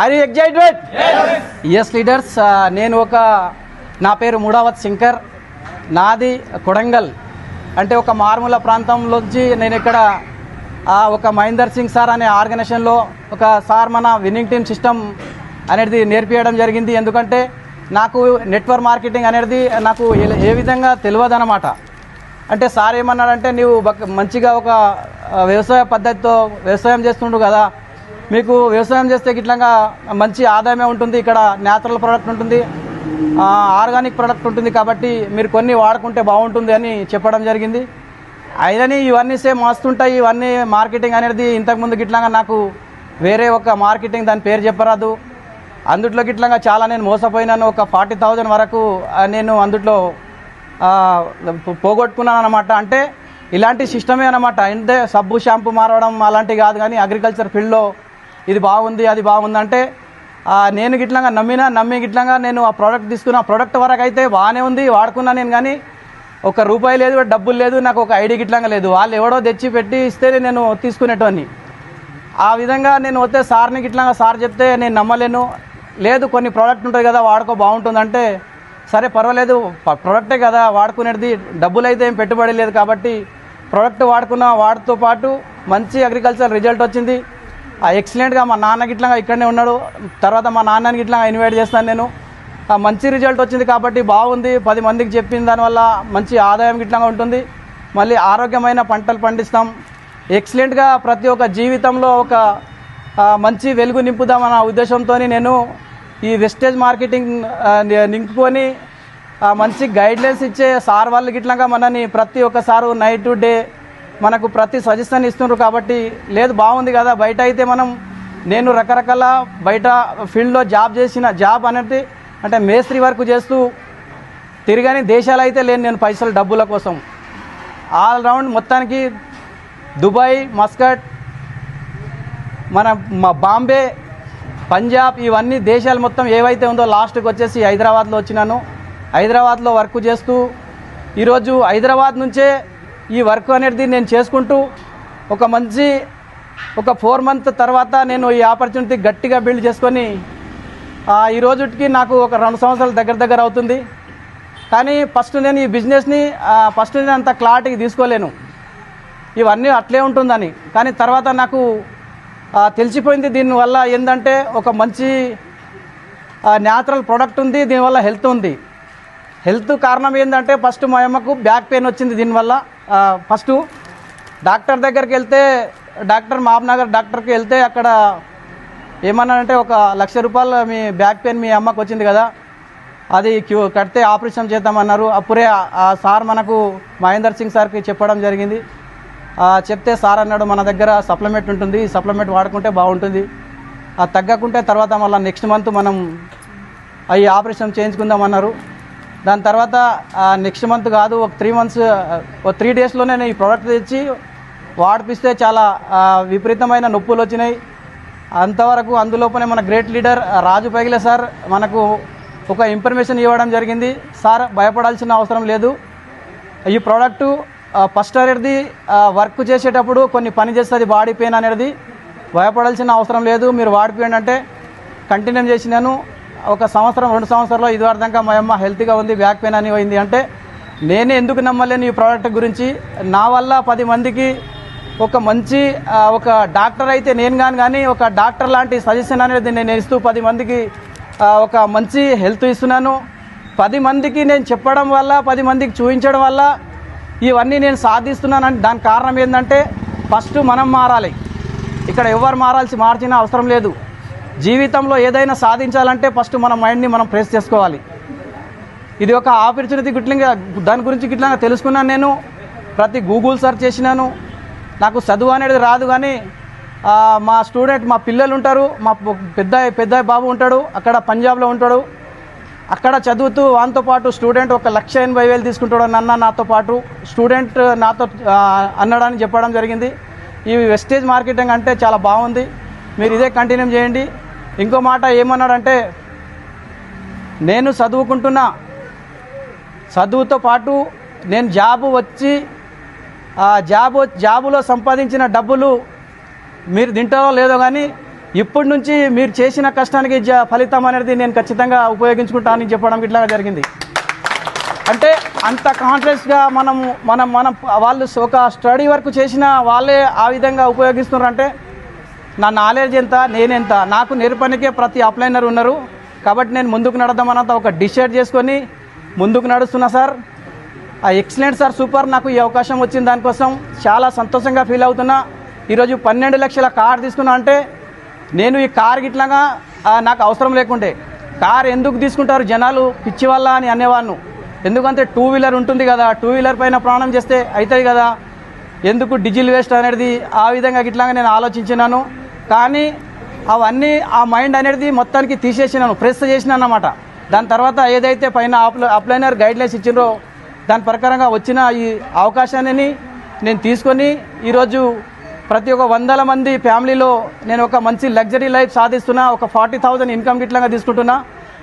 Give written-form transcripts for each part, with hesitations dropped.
Are you excited? Yes leaders, నా పేరు ముడావత్ శంకర్, నాది కొడంగల్. అంటే ఒక మారుమూల ప్రాంతంలోంచి నేను ఇక్కడ ఒక మహేందర్ సింగ్ సార్ అనే ఆర్గనైజేషన్లో ఒక సార్ మన విన్నింగ్ టీమ్ సిస్టమ్ అనేది నేర్పించడం జరిగింది. ఎందుకంటే నాకు నెట్వర్క్ మార్కెటింగ్ అనేది నాకు ఏ విధంగా తెలియదు అన్నమాట. అంటే సార్ ఏమన్నాడంటే, నీవు మంచిగా ఒక వ్యవసాయ పద్ధతితో వ్యవసాయం చేస్తుండు కదా, మీకు వ్యవసాయం చేస్తే ఇట్లా మంచి ఆదాయమే ఉంటుంది, ఇక్కడ న్యాచురల్ ప్రోడక్ట్ ఉంటుంది, ఆర్గానిక్ ప్రోడక్ట్ ఉంటుంది, కాబట్టి మీరు కొన్ని వాడుకుంటే బాగుంటుంది అని చెప్పడం జరిగింది. అయినని ఇవన్నీ సేమ్ వస్తుంటాయి, ఇవన్నీ మార్కెటింగ్ అనేది ఇంతకుముందు గిట్లాగా నాకు వేరే ఒక మార్కెటింగ్ దాని పేరు చెప్పరాదు. అందుట్లో గిట్లాగా చాలా నేను మోసపోయినాను. ఒక 40,000 వరకు నేను అందుట్లో పోగొట్టుకున్నాను అనమాట. అంటే ఇలాంటి సిస్టమే అనమాట. అంటే సబ్బు షాంపూ మారడం అలాంటివి కాదు, కానీ అగ్రికల్చర్ ఫీల్డ్లో ఇది బాగుంది అది బాగుంది అంటే నేను గిట్లంగా నమ్మి గిట్లంగా నేను ఆ ప్రోడక్ట్ తీసుకున్న. ప్రోడక్ట్ వరకు అయితే బాగానే ఉంది, వాడుకున్నా నేను, కానీ ₹1 లేదు, డబ్బులు లేదు, నాకు ఒక ఐడి గిట్లంగా లేదు. వాళ్ళు ఎవడో తెచ్చి పెట్టి ఇస్తేనే నేను తీసుకునేటోని. ఆ విధంగా నేను వస్తే సార్ని గిట్లంగా సార్ చెప్తే నేను నమ్మలేను. లేదు కొన్ని ప్రోడక్ట్ ఉంటుంది కదా వాడుకో బాగుంటుందంటే, సరే పర్వాలేదు ప్రోడక్టే కదా వాడుకునేది, డబ్బులు అయితే ఏం పెట్టుబడి లేదు కాబట్టి ప్రోడక్ట్ వాడుకున్న. వాటితో పాటు మంచి అగ్రికల్చర్ రిజల్ట్ వచ్చింది. ఎక్సలెంట్గా మా నాన్న గిట్లంగా ఇక్కడనే ఉన్నాడు, తర్వాత మా నాన్నని గిట్లా ఇన్వైట్ చేస్తాను నేను. మంచి రిజల్ట్ వచ్చింది కాబట్టి బాగుంది, 10 మందికి చెప్పిన దానివల్ల మంచి ఆదాయం గిట్లంగా ఉంటుంది. మళ్ళీ ఆరోగ్యమైన పంటలు పండిస్తాం. ఎక్సలెంట్గా ప్రతి ఒక్క జీవితంలో ఒక మంచి వెలుగు నింపుదామన్న ఉద్దేశంతో నేను ఈ వెస్టేజ్ మార్కెటింగ్ నింపుకొని మంచి గైడ్లైన్స్ ఇచ్చే సార్ వాళ్ళు గిట్లంగా మనని ప్రతి ఒక్కసారి నైట్ టు డే మనకు ప్రతి సజెషన్ ఇస్తున్నారు. కాబట్టి లేదు బాగుంది కదా. బయట అయితే నేను రకరకాల బయట ఫీల్డ్లో జాబ్ అనేది అంటే మేస్త్రి వర్క్ చేస్తూ తిరిగాని దేశాలు అయితే లేని నేను పైసలు డబ్బుల కోసం. ఆల్ రౌండ్ మొత్తానికి దుబాయ్, మస్కట్, మా బాంబే, పంజాబ్, ఇవన్నీ దేశాలు మొత్తం ఏవైతే ఉందో లాస్ట్కి వచ్చేసి హైదరాబాద్లో వచ్చినాను. హైదరాబాద్లో వర్క్ చేస్తూ ఈరోజు హైదరాబాద్ నుంచే ఈ వర్క్ అనేది నేను చేసుకుంటూ ఒక 4 మంత్ తర్వాత నేను ఈ ఆపర్చునిటీ గట్టిగా బిల్డ్ చేసుకొని ఈ రోజుకి నాకు ఒక 2 సంవత్సరాల దగ్గర అవుతుంది. కానీ ఫస్ట్ నేను ఈ బిజినెస్ని నేను అంత క్లారిటీకి తీసుకోలేను, ఇవన్నీ అట్లే ఉంటుందని. కానీ తర్వాత నాకు తెలిసిపోయింది దీనివల్ల ఏంటంటే ఒక మంచి న్యాచురల్ ప్రోడక్ట్ ఉంది, దీనివల్ల హెల్త్ ఉంది. హెల్త్ కారణం ఏంటంటే ఫస్ట్ మా అమ్మకు బ్యాక్ పెయిన్ వచ్చింది దీనివల్ల. ఫస్ట్ డాక్టర్ దగ్గరికి వెళ్తే మహబూబ్నగర్ డాక్టర్కి వెళ్తే అక్కడ ఏమన్నారంటే ₹1,00,000 మీ బ్యాక్ పెయిన్ మీ అమ్మకు వచ్చింది కదా, అది కడితే ఆపరేషన్ చేద్దామన్నారు. అప్పుడే ఆ సార్ మనకు మహేందర్ సింగ్ సార్కి చెప్పడం జరిగింది. చెప్తే సార్ అన్నాడు, మన దగ్గర సప్లిమెంట్ ఉంటుంది, ఈ సప్లిమెంట్ వాడుకుంటే బాగుంటుంది, తగ్గకుంటే తర్వాత మళ్ళీ నెక్స్ట్ మంత్ మనం ఈ ఆపరేషన్ చేయించుకుందామన్నారు. దాని తర్వాత నెక్స్ట్ మంత్ కాదు, ఒక 3 మంత్స్ 3 డేస్లోనే ఈ ప్రోడక్ట్ తెచ్చి వాడిపిస్తే చాలా విపరీతమైన నొప్పులు వచ్చినాయి. అంతవరకు అందులోపనే మన గ్రేట్ లీడర్ రాజు పైగిలే సార్ మనకు ఒక ఇన్ఫర్మేషన్ ఇవ్వడం జరిగింది. సార్ భయపడాల్సిన అవసరం లేదు, ఈ ప్రోడక్టు ఫస్ట్ అనేది వర్క్ చేసేటప్పుడు కొన్ని పని చేస్తుంది బాడీ పెయిన్ అనేది, భయపడాల్సిన అవసరం లేదు, మీరు వాడిపోయండి అంటే కంటిన్యూ చేసినాను. 1 సంవత్సరం 2 సంవత్సరాల్లో ఇది వరదాకా మా అమ్మ హెల్తీగా ఉంది, బ్యాక్ పెయిన్ అని పోయింది. అంటే నేనే ఎందుకు నమ్మలేను ఈ ప్రోడక్ట్ గురించి. నా వల్ల 10 మందికి ఒక మంచి ఒక డాక్టర్ అయితే నేను కానీ ఒక డాక్టర్ లాంటి సజెషన్ అనేది నేను ఇస్తూ 10 మందికి ఒక మంచి హెల్త్ ఇస్తున్నాను. 10 మందికి నేను చెప్పడం వల్ల, 10 మందికి చూపించడం వల్ల ఇవన్నీ నేను సాధిస్తున్నానంటే దానికి కారణం ఏంటంటే ఫస్ట్ మనం మారాలి. ఇక్కడ ఎవరు మార్చిన అవసరం లేదు. జీవితంలో ఏదైనా సాధించాలంటే ఫస్ట్ మన మైండ్ని మనం ప్రెస్ చేసుకోవాలి. ఇది ఒక ఆపర్చునిటీ గిట్లంగా దాని గురించి గిట్లంగా తెలుసుకున్నాను. నేను ప్రతి గూగుల్ సెర్చ్ చేసినాను. నాకు చదువు అనేది రాదు, కానీ మా స్టూడెంట్ మా పిల్లలు ఉంటారు, మా పెద్ద బాబు ఉంటాడు అక్కడ పంజాబ్లో ఉంటాడు. అక్కడ చదువుతూ వానితో పాటు స్టూడెంట్ 1,80,000 తీసుకుంటాడు అన్న నాతో పాటు స్టూడెంట్ నాతో అన్నాడని చెప్పడం జరిగింది. ఈ వెస్టేజ్ మార్కెటింగ్ అంటే చాలా బాగుంది, మీరు ఇదే కంటిన్యూ చేయండి. ఇంకో మాట ఏమన్నాడంటే, నేను చదువుకుంటున్నా, చదువుతో పాటు నేను జాబులో సంపాదించిన డబ్బులు మీరు తింటారో లేదో కానీ ఇప్పటి నుంచి మీరు చేసిన కష్టానికి ఫలితం అనేది నేను ఖచ్చితంగా ఉపయోగించుకుంటానని చెప్పడం ఇట్లా జరిగింది. అంటే అంత కాన్ఫిడెన్స్గా మనం వాళ్ళు ఒక స్టడీ వర్క్ చేసిన వాళ్ళే ఆ విధంగా ఉపయోగిస్తున్నారంటే నా నాలెడ్జ్ ఎంత, నేనెంత, నాకు నేర్పనికే ప్రతి అప్లైనర్ ఉన్నారు. కాబట్టి నేను ముందుకు నడదామన్నంత ఒక డిసైడ్ చేసుకొని ముందుకు నడుస్తున్నా సార్. Excellent sir, super. నాకు ఈ అవకాశం వచ్చిన దానికోసం చాలా సంతోషంగా ఫీల్ అవుతున్నా. ఈరోజు 12 లక్షల కార్ తీసుకున్నా అంటే నేను ఈ కార్ గిట్లాగా నాకు అవసరం లేకుంటే కార్ ఎందుకు తీసుకుంటారు జనాలు పిచ్చి వల్ల అని అనేవాళ్ళు. ఎందుకంటే 2 వీలర్ ఉంటుంది కదా, 2 వీలర్ పైన ప్రయాణం చేస్తే అవుతుంది కదా, ఎందుకు డీజిల్ వేస్ట్ అనేది ఆ విధంగా గిట్లాగా నేను ఆలోచించినాను. కానీ అవన్నీ ఆ మైండ్ అనేది మొత్తానికి తీసేసినాను, ప్రెస్ చేసినాను అన్నమాట. దాని తర్వాత ఏదైతే పైన అప్లైనర్ గైడ్లైన్స్ ఇచ్చిండ్రో దాని ప్రకారంగా వచ్చిన ఈ అవకాశాన్ని నేను తీసుకొని ఈరోజు ప్రతి ఒక్క 100 మంది ఫ్యామిలీలో నేను ఒక మంచి లగ్జరీ లైఫ్ సాధిస్తున్నా. ఒక 40,000 ఇన్కమ్ గిట్లాగా తీసుకుంటున్నా.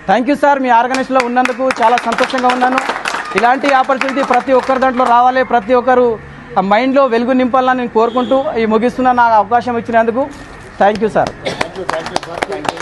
థ్యాంక్ యూ సార్, మీ ఆర్గనైజేషన్లో ఉన్నందుకు చాలా సంతోషంగా ఉన్నాను. ఇలాంటి ఆపర్చునిటీ ప్రతి ఒక్కరి దాంట్లో రావాలి, ప్రతి ఒక్కరు ఆ మైండ్లో వెలుగు నింపాలని నేను కోరుకుంటూ ఈ ముగిస్తున్నా. నాకు అవకాశం ఇచ్చినందుకు థ్యాంక్ యూ సార్.